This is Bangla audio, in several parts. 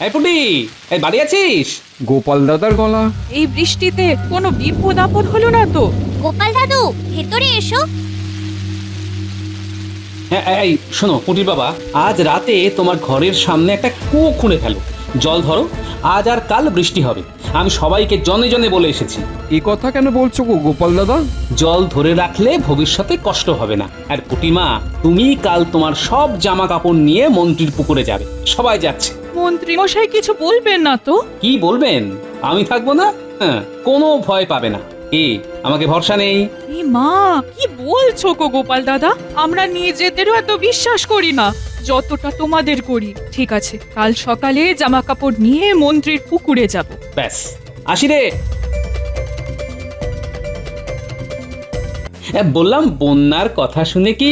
এই পুটি, এই বাড়ি আছিস? গোপাল দাদার গলা। এই বৃষ্টিতে কোনো বিপদ আপদ হলো না তো? গোপাল দাদু ভেতরে এসো। হ্যাঁ, এই শোনো পুটির বাবা, আজ রাতে তোমার ঘরের সামনে একটা কুয়ো খুঁড়ে ফেলো, জল ধরো। আজ আর কাল বৃষ্টি হবে, আমি সবাইকে জনে জনে বলে এসেছি। এ কথা কেন বলছো গো গোপাল দাদা? জল ধরে রাখলে ভবিষ্যতে কষ্ট হবে না। আর পুটিমা, তুমি কাল তোমার সব জামা কাপড় নিয়ে মন্ত্রীর পুকুরে যাবে, সবাই যাচ্ছে। মন্ত্রী মশাই কিছু বলবেন না তো? কি বলবেন? আমি থাকবো না? হ্যাঁ, কোনো ভয় পাবে না। আমাকে ভরসা নেই? এ মা, কি বলছো গো গোপাল দাদা? আমরা নিজেদেরও এত বিশ্বাস করি না যতটা তোমাদের করি। ঠিক আছে, কাল সকালে জামা কাপড় নিয়ে মন্ত্রীর পুকুরে যাব। ব্যাস, আসি রে। বললাম, বন্যার কথা শুনে কি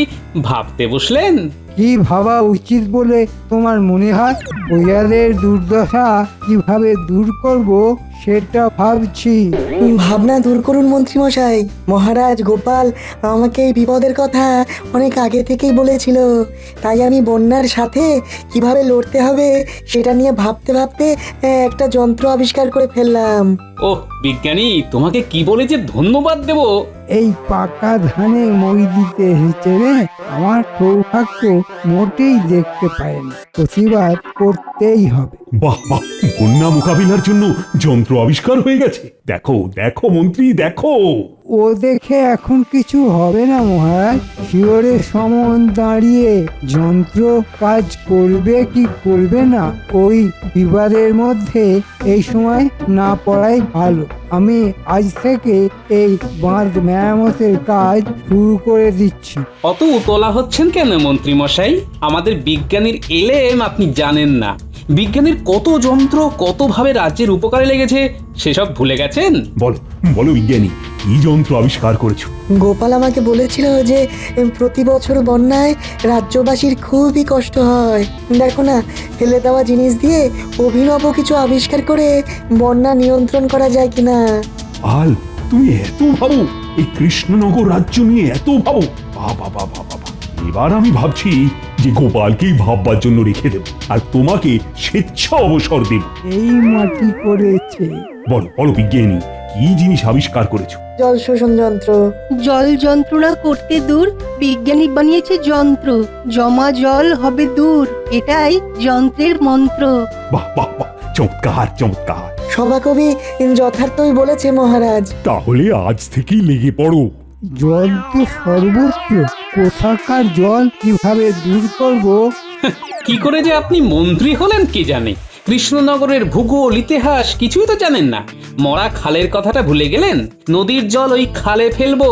ভাবতে বসলেন? কি ভাবা উচিত বলে তোমার মনে হয়? প্রজাদের দুর্দশা কিভাবে দূর করব সেটা ভাবছি। ভাবনা দূর করুন মন্ত্রীমশাই। মহারাজ গোপাল আমাকে এই বিপদের কথা অনেক আগে থেকেই বলেছিল, তাই আমি বন্যার সাথে কিভাবে লড়তে হবে সেটা নিয়ে ভাবতে ভাবতে একটা যন্ত্র আবিষ্কার করে ফেললাম। ওহ বিজ্ঞানী, তোমাকে কি বলে যে ধন্যবাদ দেব। এই পাকা ধানে মই দিতে এসেছে রে, আমার সৌভাগ্য মোটেই দেখতে পায় না। প্রতিবাদ করতেই হবে। বাহ বাহ, বন্যা মোকাবিলার জন্য যন্ত্র আবিষ্কার হয়ে গেছে। দেখো দেখো মন্ত্রী, দেখো। ও দেখে এখন কিছু হবে না মহারাজ। শিওরের সমন দাঁড়িয়ে যন্ত্র কাজ করবে কি করবে না, ওই বিবাদের মধ্যে এই সময় না পড়াই ভালো। আমি আজ থেকে এই বাঁধ মেরামতের কাজ শুরু করে দিচ্ছি। অত উতলা হচ্ছেন কেন মন্ত্রী মশাই? আমাদের বিজ্ঞানীর এলেম আপনি জানেন না। বিজ্ঞানীর কত যন্ত্র কতভাবে রাজ্যের উপকারে লেগেছে সেসব ভুলে গেছেন? বলো বলো বিজ্ঞানী, কি যন্ত্র আবিষ্কার করেছো? গোপাল আমাকে বলেছিল যে প্রতি বছর বন্যায় রাজ্যবাসীর খুবই কষ্ট হয়। দেখো না, ফেলে দেওয়া জিনিস দিয়ে অভিনব কিছু আবিষ্কার করে বন্যা নিয়ন্ত্রণ করা যায় কিনা। আল, তুমি এত ভাবো? এই কৃষ্ণনগর রাজ্য নিয়ে এত ভাবো? বাবা বাবা বাবা, এবার আমি ভাবছি যে গোপালকেই ভাববার জন্য রেখে দেব আর তোমাকে স্বেচ্ছা অবসর দেব। এই মাটি করেছে। বলো বলো বিজ্ঞানী, কি জিনিস আবিষ্কার করেছো? জল শোষণ যন্ত্র। জল যন্ত্রণা করতে দূর বিজ্ঞানী বানিয়েছে যন্ত্র, জমা জল হবে দূর, এটাই যন্ত্রের মন্ত্র। বাহ বাহ বাহ, চমৎকার চমৎকার। সভাকবি যথার্থই বলেছে মহারাজ। তাহলে আজ থেকেই লেগে পড়ো। জল তো সর্বত্র, কোথাকার জল কিভাবে দূর করব? কি করে যে আপনি মন্ত্রী হলেন কি জানে? কৃষ্ণনগরের ভূগোল ইতিহাস কিছুই তো জানেন না। মরা খালের কথাটা ভুলে গেলেন? নদীর জল ওই খালে ফেলবো,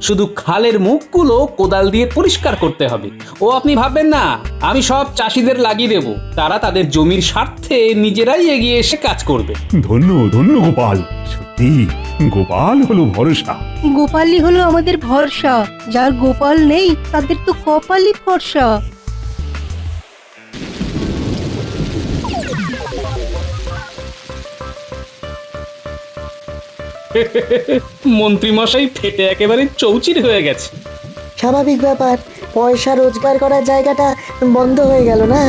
শুধু খালের মুখগুলো কোদাল দিয়ে পরিষ্কার করতে হবে। ও আপনি ভাববেন না আমি সব চাষিদের লাগিয়ে দেব, তারা তাদের জমির স্বার্থে নিজেরাই এগিয়ে এসে কাজ করবে। ধন্য ধন্য গোপাল, সত্যি গোপাল হলো ভরসা। গোপালই হলো আমাদের ভরসা, যার গোপাল নেই তাদের তো কপালই ফর্সা। মন্ত্রী মশাই ফেটে একেবারে চৌচির হয়ে গেছে। স্বাভাবিক ব্যাপার, পয়সা রোজগার করার জায়গাটা বন্ধ হয়ে গেল না।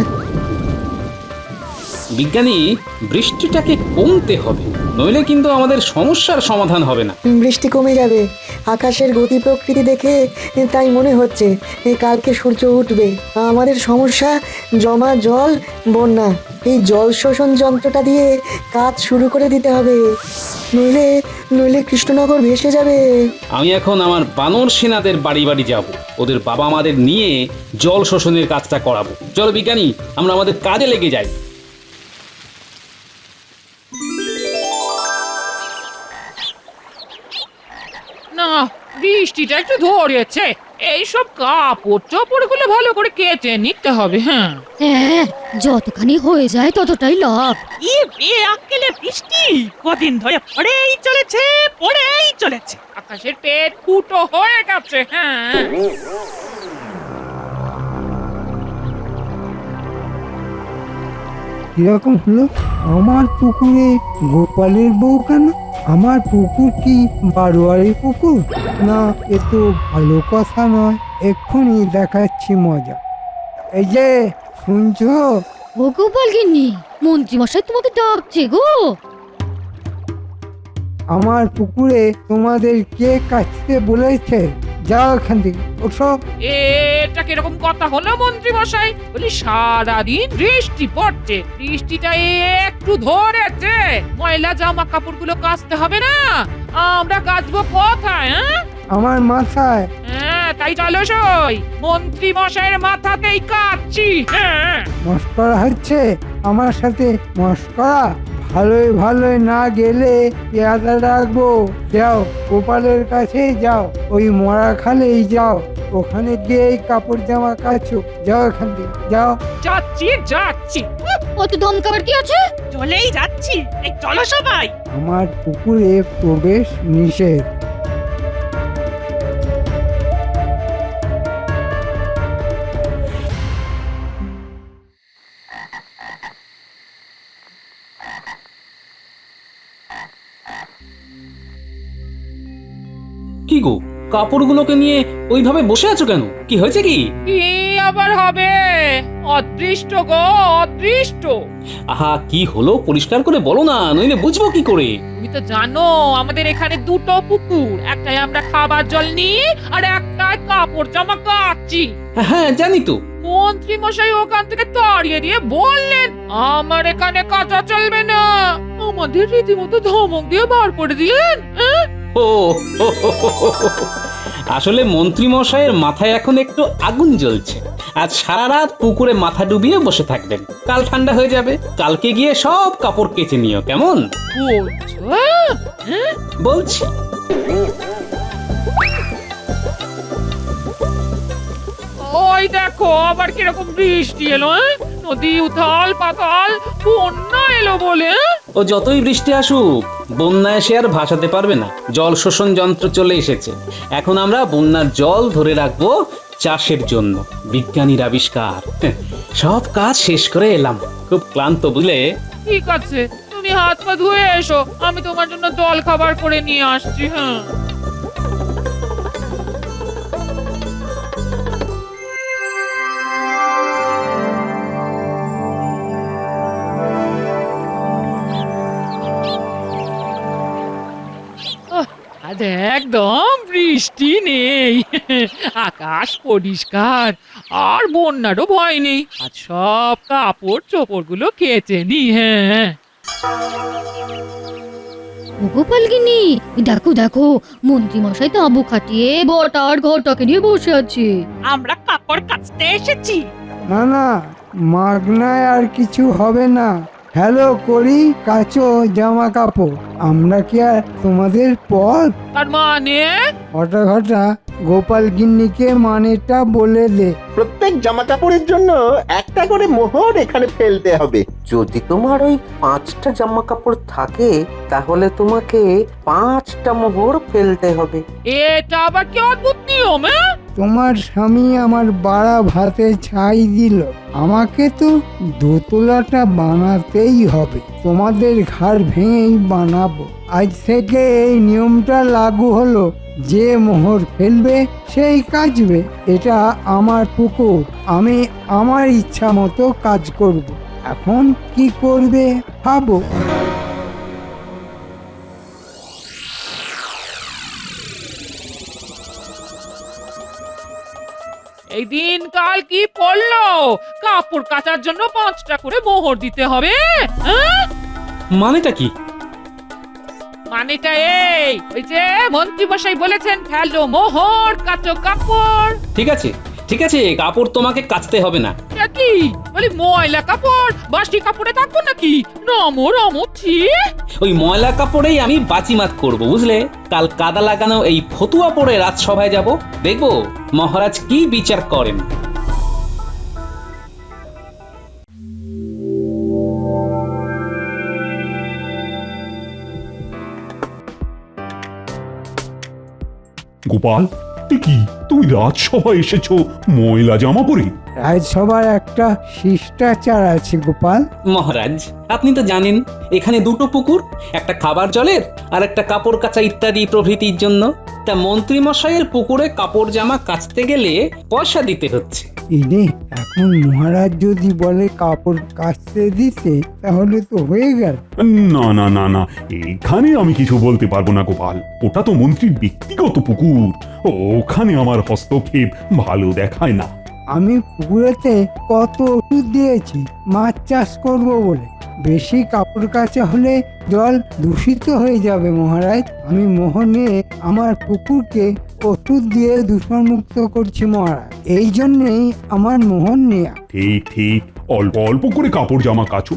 বিজ্ঞানী, বৃষ্টিটাকে কমতে হবে, নইলে কিন্তু আমাদের সমস্যার সমাধান হবে না। বৃষ্টি কমে যাবে, আকাশের গতি প্রকৃতি দেখে তাই মনে হচ্ছে কালকে সূর্য উঠবে। আমাদের সমস্যা জমা জল, বন্যা। এই জল শোষণ যন্ত্রটা দিয়ে কাজ শুরু করে দিতে হবে, নইলে নইলে কৃষ্ণনগর ভেসে যাবে। আমি এখন আমার বানর সেনাদের বাড়ি বাড়ি যাব, ওদের বাবা মাদের নিয়ে জল শোষণের কাজটা করাবো। চলো বিজ্ঞানী, আমরা আমাদের কাজে লেগে যাই। না, বৃষ্টিটা একটু ধরেছে, এইসব কাপড় চোপড় গুলো ভালো করে কেচে নিতে হবে। হ্যাঁ হ্যাঁ, যতখানি হয়ে যায় ততটাই লাভ। ই বে আক্কেলে বৃষ্টি কদিন ধরে পড়েই চলেছে। আকাশের পেট ফুটো হয়ে গেছে। হ্যাঁ, কিরকম হলো? আমার পুকুরে গোপালের বউ কেন? আমার পুকুর কি বারোয়ারি পুকুর? না, এ তো ভালো কথা নয়। এক্ষুনি দেখাচ্ছি মজা। এই যে শুনছো, ও গোপাল গিন্নি, মন্ত্রী মশাই তোমাকে ডাকছে গো। আমার পুকুরে তোমাদের কে কাটতে বলেছে? যাও এখান থেকে, ওঠো। এটা কিরকম কথা হলো মন্ত্রী মশাই? বলি সারাদিন বৃষ্টি পড়ছে, বৃষ্টিটা একটু ধরেছে, ময়লা জামা কাপড়গুলো কাচতে হবে না? আমরা কাচবো কোথায়? আমার মাথায়। হ্যাঁ, তাই চলো সই, মন্ত্রী মশাইয়ের মাথাতেই কাচ্ছি। হ্যাঁ, মস্করা হচ্ছে আমার সাথে? মস্করা ভালোই ভালোই না গেলে পেয়াদা রাখবো। যাও, গোপালের কাছেই যাও, ওই মরা খালেই যাও, ওখানে গিয়ে এই কাপড় জামা কাচো। যাও এখান থেকে, যাও। যাচ্ছি যাচ্ছি, অত দমকাবার কি আছে? চলেই যাচ্ছি। এই চলো সবাই। আমার পুকুরে প্রবেশ নিষেধ। কি গো, কাপড়গুলোকে নিয়ে ওইভাবে বসে আছো কেন? কি হয়েছে কি? কি আবার হবে? অদৃষ্ট গো, অদৃষ্ট। আহা, কি হলো পরিষ্কার করে বলো না, নইলে বুঝবো কি করে? তুমি তো জানো আমাদের এখানে দুটো পুকুর, একটাই আমরা খাবার জল নিই আর একটাই কাপড় জামা কাচ্ছি। হ্যাঁ, জানি তো। মন্ত্রী মশাই ওখান থেকে তাড়িয়ে দিয়ে বললেন আমার এখানে কাঁচা চলবে না, আমাদের রীতিমতো ধমক দিয়ে বার করে দিলেন। ও আসলে মন্ত্রী মশাইয়ের মাথায় এখন একটু আগুন জ্বলছে। আজ সারা রাত পুকুরে মাথা ডুবিয়ে বসে থাকবেন, কাল ঠান্ডা হয়ে যাবে। কালকে গিয়ে সব কাপড় কেচে নিও, কেমন? বলছো? বলছি। ওই দেখো আবার কিরকম বৃষ্টি এলো। নদী উথাল পাতাল, বন্যা এলো বলে। ও যতই বৃষ্টি আসুক, বন্যা এসে আর ভাসাতে পারবে না। জল শোষণ যন্ত্র চলে এসেছে। এখন আমরা বন্যার জল ধরে রাখবো চাষের জন্য। বিজ্ঞানীর আবিষ্কার। সব কাজ শেষ করে এলাম, খুব ক্লান্ত বুঝলে। ঠিক আছে, তুমি হাত পা ধুয়ে এসো, আমি তোমার জন্য জল খাবার করে নিয়ে আসছি। হ্যাঁ, আজ একদম বৃষ্টি নেই, আকাশ পরিষ্কার, আর বন্যারও ভয় নেই। আজ সব কাপড় চোপড় গুলো কেচে নি। হ্যাঁ, ও গোপাল গিন্নি, দেখো দেখো, মন্ত্রী মশাই তাঁবু খাটিয়ে বটা আর ঘরটাকে নিয়ে বসে আছে। আমরা কাপড় কাচতে এসেছি। না না, মাগনায় আর কিছু হবে না। হ্যালো করি, কাচো জামা কাপড়। আমরা কি আর তোমাদের পর? তার মানে ঘটা ঘটা, গোপাল গিন্নিকে মানেটা বলে দে। প্রত্যেক জামা কাপড়ের জন্য একটা করে মোহর এখানে ফেলতে হবে। যদি তোমার ওই 5টা জামা কাপড় থাকে তাহলে তোমাকে 5টা মোহর ফেলতে হবে। এটা আবার কি অদ্ভুত নিয়ম? তোমার স্বামী আমার বাড়া ভাতে ছাই দিল, আমাকে তো দোতলাটা বানাতেই হবে। তোমাদের ঘাড় ভেঙেই বানাবো। আজ থেকে এই নিয়মটা লাগু হলো, যে মোহর ফেলবে সেই কাচবে। এটা আমার পুকুর, আমি আমার ইচ্ছা মতো কাজ করব। এখন কি করবে ভাবো। এই দিন কাল কি পড়লো? কাপড় কাচার জন্য 5টা করে মোহর দিতে হবে। মানেটা কি? মানেটা এই, ওই যে মন্ত্রী মশাই বলেছেন ফেলো মোহর, কাচো কাপড়। ঠিক আছে, ঠিক আছে, কাপড় তোমাকে কাচতে হবে না। এটা কি বলি, ময়লা কাপড় বাসি কাপড়ে থাকবো নাকি? রামো রামো ছি। ওই ময়লা কাপড়েই আমি বাজিমাত করব, বুঝলে। কাল কাদা লাগানো এই ফতুয়া পরে রাজসভায় যাব, দেখবো মহারাজ কি বিচার করেন। গোপাল, কি তুমি রাজসভায় এসেছো ময়লা জামা পরে? রাজসভার একটা শিষ্টাচার আছে গোপাল। মহারাজ আপনি তো জানেন এখানে দুটো পুকুর, একটা খাবার জলের আর একটা কাপড় কাচা ইত্যাদি প্রভৃতির জন্য। তা মন্ত্রী মশাইয়ের পুকুরে কাপড় জামা কাচতে গেলে পয়সা দিতে হচ্ছে। ইরে, এখন মহারাজ যদি বলে কাপড় কাচতে দিতে তাহলে তো হয়ে গেল। না না না না, এখানে আমি কিছু বলতে পারবো না গোপাল, ওটা তো মন্ত্রীর ব্যক্তিগত পুকুর, ওখানে আমার হস্তক্ষেপ ভালো দেখায় না। আমি পুকুরেতে কত ওষুধ দিয়েছি মাছ চাষ করব বলে। বেশি কাপড় কাচা হলে জল দূষিত হয়ে যাবে মহারাজ। আমি মোহনে আমার পুকুরকে ওষুধ দিয়ে দূষণমুক্ত করছি মহারাজ, এই জন্যেই আমার মোহন নেয়া। ঠিক ঠিক, অল্প অল্প করে কাপড় জামা কাচো।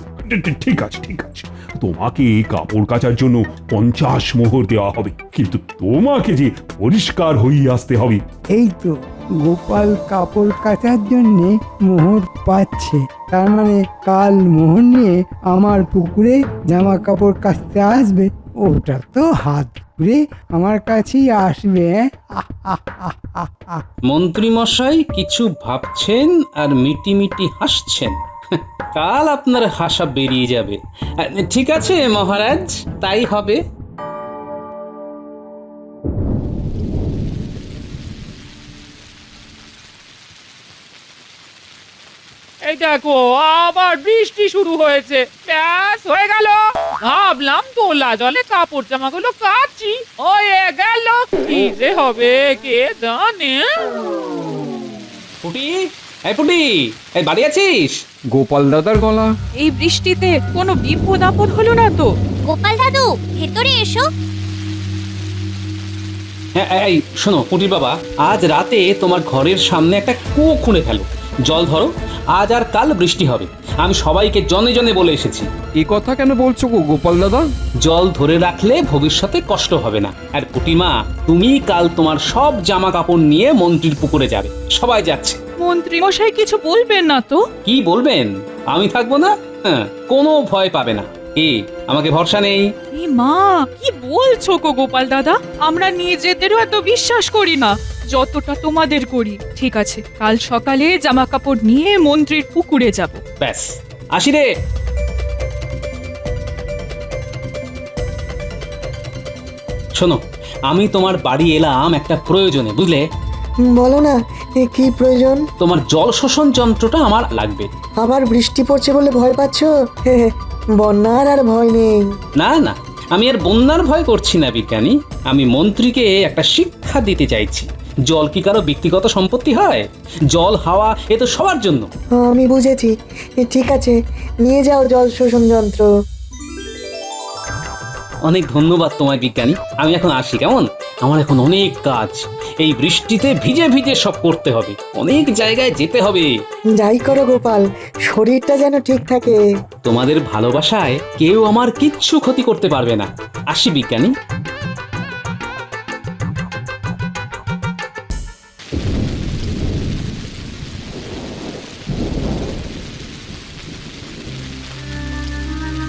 ঠিক আছে ঠিক আছে, তোমাকে কাপড় কাচার জন্য 50 মোহর দেওয়া হবে, কিন্তু তোমাকে যে পরিষ্কার হয়ে আসতে হবে। এই তো গোপাল কাপড় কাচার জন্যে মোহর পাচ্ছে, তার মানে কাল মোহর নিয়ে আমার পুকুরে জামা কাপড় কাচতে আসবে। ওটা তো হাত ঘুরে আমার কাছেই আসবে। মন্ত্রী মশাই কিছু ভাবছেন আর মিটি মিটি হাসছেন। কাল আপনার হাসা বেরিয়ে যাবে। ঠিক আছে মহারাজ, তাই হবে। এই দেখো আবার বৃষ্টি শুরু হয়েছে, ব্যাস হয়ে গেল। ভাবলাম তোলা জলে কাপড় জামাগুলো কাচি, হয়ে গেল। কি যে হবে কে জানে। পুটি, এই পুটি, এই বাড়ি আছিস? গোপাল দাদার গলা। এই বৃষ্টিতে কোনো বিপদ আপদ হলো না তো? গোপাল দাদু ভেতরে এসো। হ্যাঁ এই শোনো পুটির বাবা, আজ রাতে তোমার ঘরের সামনে একটা কুয়ো খুঁড়ে ফেলো, জল ধরো। আজ আর কাল বৃষ্টি হবে, আমি সবাইকে জনে জনে বলে এসেছি। এ কথা কেন বলছো গো গোপাল দাদা? জল ধরে রাখলে ভবিষ্যতে কষ্ট হবে না। আর পুটিমা, তুমি কাল তোমার সব জামা কাপড় নিয়ে মন্ত্রীর পুকুরে যাবে, সবাই যাচ্ছে। মন্ত্রী মশাই কিছু বলবেন না তো? কি বলবেন, আমি থাকবো না? হ্যাঁ, কোনো ভয় পাবে না। আমাকে ভরসা নেই? এই মা, কি বলছো গো গোপাল দাদা? আমরা নিজেদেরও এত বিশ্বাস করি না যতটা তোমাদের করি। ঠিক আছে, কাল সকালে জামা কাপড় নিয়ে মন্ত্রীর পুকুরে যাব। ব্যাস, আসি রে। শোনো, আমি তোমার বাড়ি এলাম একটা প্রয়োজনে, বুঝলে? বলো না, কি প্রয়োজন? তোমার জল শোষণ যন্ত্রটা আমার লাগবে। আবার বৃষ্টি পড়ছে বলে ভয় পাচ্ছ? বন্যার আর ভয় নেই। না না, আমি আর বন্যার ভয় করছি না বিজ্ঞানী, আমি মন্ত্রীকে একটা শিক্ষা দিতে চাইছি। জল কি কারো ব্যক্তিগত সম্পত্তি হয়? জল হাওয়া এ তো সবার জন্য। আমি বুঝেছি, ঠিক আছে, নিয়ে যাও জল শোষণ যন্ত্র। অনেক ধন্যবাদ তোমায় বিজ্ঞানী, আমি এখন আসি কেমন? আমার এখন অনেক কাজ, এই বৃষ্টিতে ভিজে ভিজে সব করতে হবে, অনেক জায়গায় যেতে হবে। যাই করো গোপাল, শরীরটা যেন ঠিক থাকে। তোমাদের ভালোবাসায় কেউ আমার কিচ্ছু ক্ষতি করতে পারবে না। আসি বিজ্ঞানী।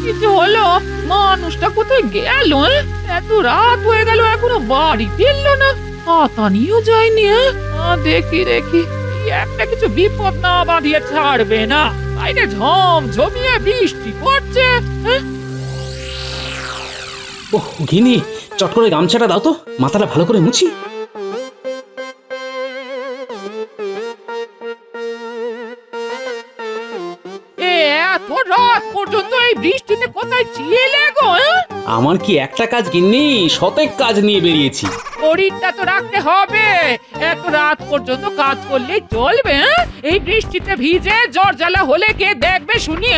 কিছু হলো? মানুষটা কোথায় গেল? এত রাত হয়ে গেল এখনো বাড়ি ফিরলো না, হাতা নিয়েও যায়নি। দেখি দেখি একটা কিছু বিপদ না বাঁধিয়ে ছাড়বে না। বাইরে ঝমঝমিয়ে বৃষ্টি পড়ছে। ওহ ঘিনি, চট করে গামছাটা দাও তো, মাথাটা ভালো করে মুছি। এত রাত পর্যন্ত এই বৃষ্টিতে কোথায় ছিলে গো? আমার কি একটা কাজ গিন্নি, শতেক কাজ নিয়ে বেরিয়েছি। শরীরটা তো রাখতে হবে, এত রাত পর্যন্ত কাজ করলে চলবে? এই বৃষ্টিতে ভিজে জ্বর জ্বালা হলে কে দেখবে শুনি?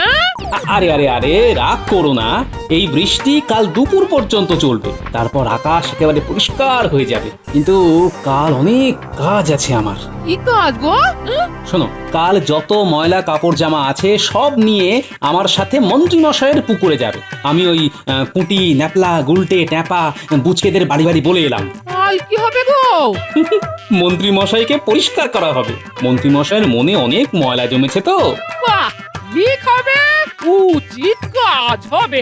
আরে আরে আরে, রাগ করো না, এই বৃষ্টি কাল দুপুর পর্যন্ত চলবে, তারপর আকাশ একেবারে পরিষ্কার হয়ে যাবে। কিন্তু কাল অনেক কাজ আছে আমার। কি কাজ গো? শোনো, কাল যত ময়লা কাপড় জামা আছে সব নিয়ে আমার সাথে মন্ত্রী মশাইয়ের পুকুরে যাবে। আমি ওই পুঁটি, ন্যাপলা, গুলটে, ট্যাপা, বুচকেদের বাড়ি বাড়ি বলে এলাম। কাল কি হবে গো? মন্ত্রী মশাইকে পরিষ্কার করা হবে। মন্ত্রী মশাইয়ের মনে অনেক ময়লা জমেছে তো। বাহ, ঠিক হবে, উচিত কাজ হবে।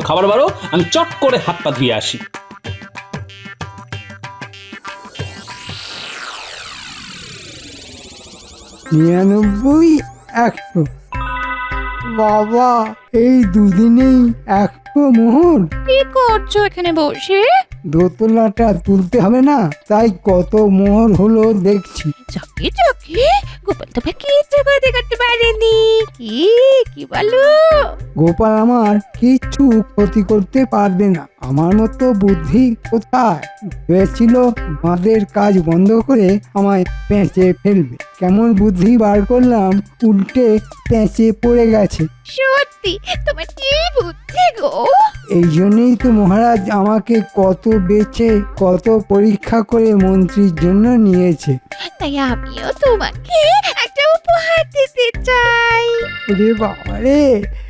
খাবার বারো, আমি চট করে হাত পা ধুয়ে আসি। 99, 100। বাবা, এই দুদিনেই 100 মোহর। কি করছো এখানে বসে? দোতলাটা তুলতে হবে না, তাই কত মোহর হলো দেখছি। চকি চকি, গোপাল তো কিচ্ছু করতে পারেনি। কি বলো? গোপাল আমার কিচ্ছু ক্ষতি করতে পারবে না, আমার মতো বুদ্ধি কোথায়। ভেবেছিল বাঁধের কাজ বন্ধ করে আমায় পেঁচে ফেলবে, কেমন বুদ্ধি বার করলাম, উল্টে পেঁচে পড়ে গেছে। সত্যি তোমার কি বুদ্ধি গো! এই জন্যই তো মহারাজ আমাকে কত বেচে কত পরীক্ষা করে মন্ত্রীর জন্য নিয়েছে। তাই আমিও তোমাকে একটা উপহার দিতে চাই। ওরে বাবারে,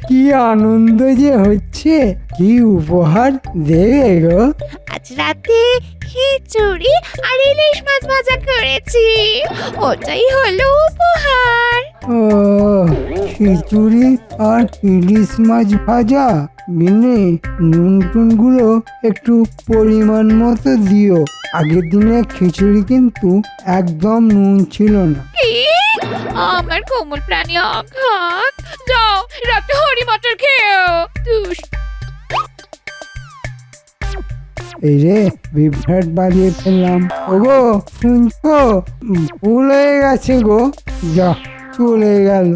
কি আনন্দ যে হচ্ছে! কি উপহার দেবে গো? আজ রাতে খিচুড়ি আর ইলিশ মাছ ভাজা করেছি, ওটাই হলো উপহার। ও, খিচুড়ি আর ইলিশ মাছ ভাজা। মিনে, নুন টুনগুলো একটু পরিমাণ মতো দিও। আগের দিনে খিচুড়ি কিন্তু একদম নুন ছিল না। কি? আমার কোমল প্রাণী আঘাত! যাও রাতে হরি মটর খেও। এই রে, বিভ্রাট বাজিয়ে ফেললাম। ওগো, শুনছো? ভুল হয়ে গেছে গো, যা চলে গেল।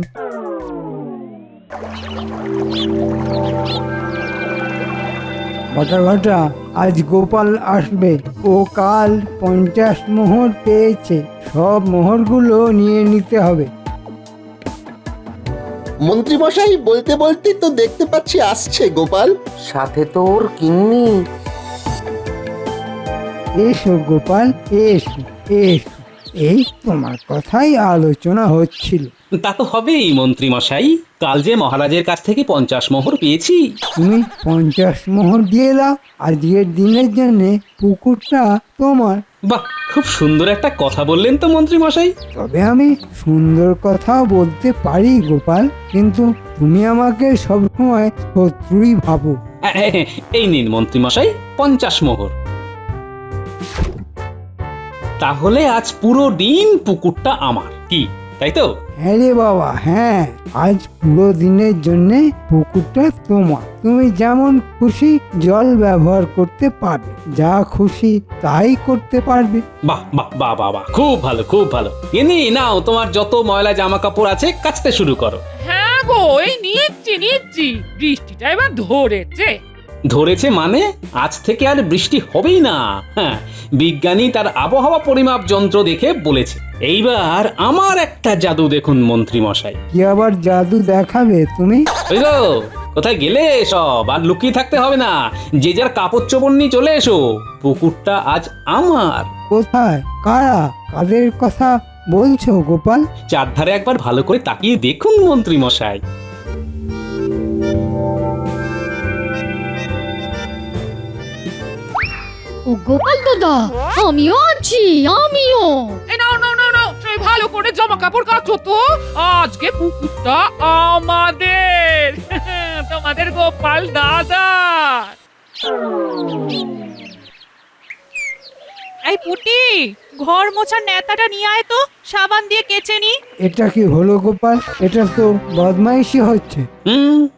ঘটা, আজ গোপাল আসবে। ও কাল 50 মোহর পেয়েছে, সব মোহরগুলো নিয়ে নিতে হবে। মন্ত্রী মশাই বলতে বলতে তো দেখতে পাচ্ছি আসছে গোপাল। সাথে তোর কিন্নি। এসো গোপাল, এসো এসো। এই তোমার কথাই আলোচনা হচ্ছিল। তা তো হবেই মন্ত্রী মশাই, কাল যে মহারাজের কাছ থেকে 50 মোহর পেয়েছি। তুমি 50 মোহর দিয়ে দাও, আজকের দিনের জন্য পুকুরটা তোমার। বাহ, খুব সুন্দর একটা কথা বললেন তো মন্ত্রী মশাই। তবে আমি সুন্দর কথাও বলতে পারি গোপাল, কিন্তু তুমি আমাকে সবসময় শত্রুই ভাবো। এই নিন মন্ত্রী মশাই 50 মোহর। তাহলে আজ পুরো দিন পুকুরটা আমার, কি তাই তো? হ্যাঁ রে বাবা, হ্যাঁ, আজ পুরো দিনের জন্য পুকুরটা তোমার। তুমি যেমন খুশি জল ব্যবহার করতে পারবে, যা খুশি তাই করতে পারবে। বাহ বাহ বাহ বাহ বাহ, খুব ভালো খুব ভালো। এনে নাও, তোমার যত ময়লা জামা কাপড় আছে কাচতে শুরু করো। হ্যাঁ গো, এই নিচ্ছি। বৃষ্টিটা এবার ধরেছে। ধরেছে মানে আজ থেকে আর বৃষ্টি হবেই না। হ্যাঁ, বিজ্ঞানী তার আবহাওয়া পরিমাপ যন্ত্র দেখে বলেছে। এইবার আমার একটা জাদু দেখুন মন্ত্রী মশাই। কি আবার জাদু দেখাবে তুমি? ওই গো, কোথায় গেলে সব? আর লুকিয়ে থাকতে হবে না, যে যার কাপড় চোপড় নিয়ে চলে এসো। পুকুরটা আজ আমার। কোথায়? কারা? কাদের কথা বলছো গোপাল? চারধারে একবার ভালো করে তাকিয়ে দেখুন মন্ত্রী মশাই। ও গোপাল দাদা, আমিও আছি, আমিও। এই নাও, সেই ভালো করে জামা কাপড় কাচো তো, আজকে পুকুরটা আমাদের। তোমাদের গোপাল দাদা। এই পুটি, ঘর মোছার নেতাটা নিয়ে আয় তো, সাবান দিয়ে কেচে নি। এটা কি হলো গোপাল? এটা তো বদমাইশি হচ্ছে।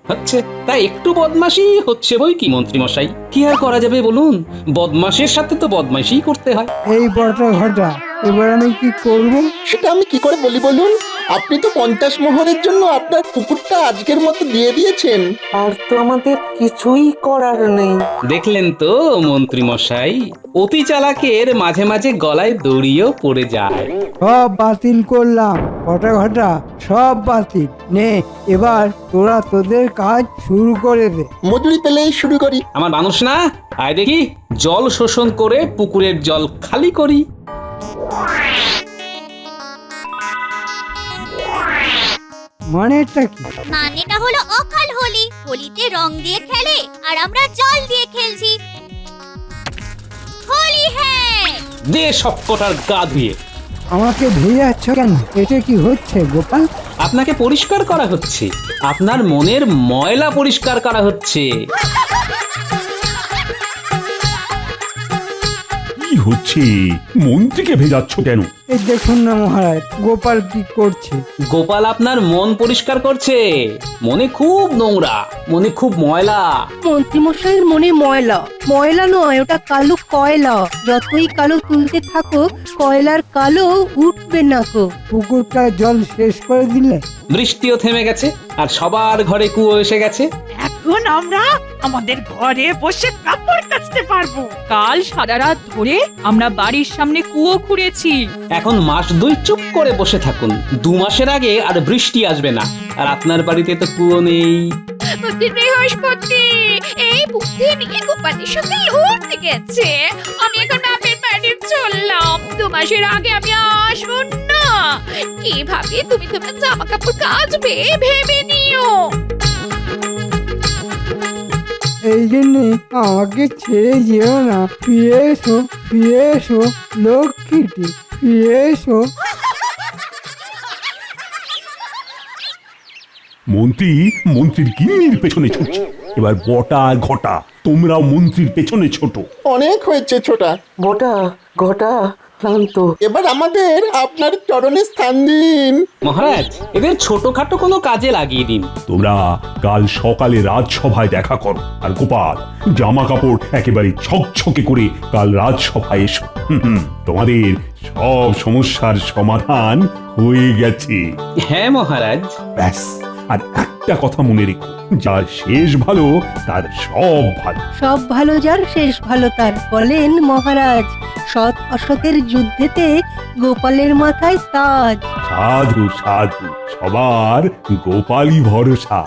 হচ্ছে, তা একটু বদমাশি হচ্ছে বই কি মন্ত্রী মশাই, কি আর করা যাবে বলুন? বদমাশের সাথে তো বদমাশি করতে হয়। এই বটা ঘটা, এবার আমি কি করব? সেটা আমি কি করে বলি বলুন? আপনি তো 50 মোহরের জন্য আপনার পুকুরটা আজকের মতো দিয়ে দিয়েছেন। আর তো আমাদের কিছুই করার নেই। দেখলেন তো মন্ত্রী মশাই, অতি চালাকের মাঝে মাঝে গলায় দড়িও পড়ে যায়। সব বাতিল করলাম বটা ঘটা, সব বাতিল। নে, এবার তোরা তোদের কাজ শুরু করে দে। মজুরি পেলেই শুরু করি। আমার মানুষ না, আয় দেখি জল শোষণ করে পুকুরের জল খালি করি। মানেটা কি? মানেটা হলো অকাল হোলি। হোলিতে রং দিয়ে খেলে আর আমরা জল দিয়ে খেলছি। হোলি হ্যাঁ। দে সবকটার গা ধুয়ে। আমাকে ভেজাচ্ছ কেন? এটা কি হচ্ছে গোপাল? আপনাকে পরিষ্কার করা হচ্ছে, আপনার মনের ময়লা পরিষ্কার করা হচ্ছে। কি হচ্ছে? মন্ত্রীকে ভেজাচ্ছ কেন? এই দেখুন না মহারাজ, গোপাল কি করছে। গোপাল আপনার মন পরিষ্কার করছে। মনে খুব নোংরা, মনে খুব ময়লা। মন্ত্রীমশাইয়ের মনে ময়লা, ময়লা নয়, ওটা কালো কয়লা। যতই কালো তুলতে থাকো, কয়লার কালো উঠবে না গো। পুকুরটার জল শেষ করে দিলে? বৃষ্টিও থেমে গেছে, আর সবার ঘরে কুয়ো এসে গেছে। এখন আমরা আমাদের ঘরে বসে কাপড় কাচতে পারবো। কাল সারা রাত ধরে আমরা বাড়ির সামনে কুয়ো খুঁড়েছি। এখন মাস 2 চুপ করে বসে থাকুন। 2 মাসের আগে আর বৃষ্টি আসবে না, আর আপনার বাড়িতে তো কুয়ো নেই। বৃহস্পতি এই বুদ্ধি নিয়ে গোপালের সঙ্গে লড়তে গেছে। আমি এখন বাপের বাড়ি চললাম। 2 মাসের আগে আমি আসবো না। কিভাবে তুমি তোমার জামা কাপড় কাচবে ভেবে নিও। এই জন্যে আমাকে ছেড়ে যেও না। ফিরে এসো, ফিরে এসো লক্ষ্মীটি, ফিরে এসো। মন্ত্রীর গিন্নির পেছনে ছুটছে। এবার বটা আর ঘটা, তোমরাও মন্ত্রীর পেছনে ছোট। অনেক হয়েছে ছোটা, বটা ঘটা ক্লান্ত। এবার আমাদের আপনার চরণে স্থান দিন। মহারাজ, এদের ছোটখাটো কোনো কাজে লাগিয়ে দিন। তোমরা কাল সকালে রাজসভায় দেখা করো। আর গোপাল, জামা কাপড় একেবারে ছকছকে করে কাল রাজসভায় এসো। তোমাদের সব সমস্যার সমাধান হয়ে গেছে। হ্যাঁ মহারাজ। ব্যাস, আর একটা কথা মনে রেখো, যার শেষ ভালো তার সব ভালো। সব ভালো যার শেষ ভালো তার, বলেন মহারাজ। সৎ অসতের যুদ্ধেতে গোপালের মাথায় তাজ। সাধু সাধু, সবার গোপালই ভরসা।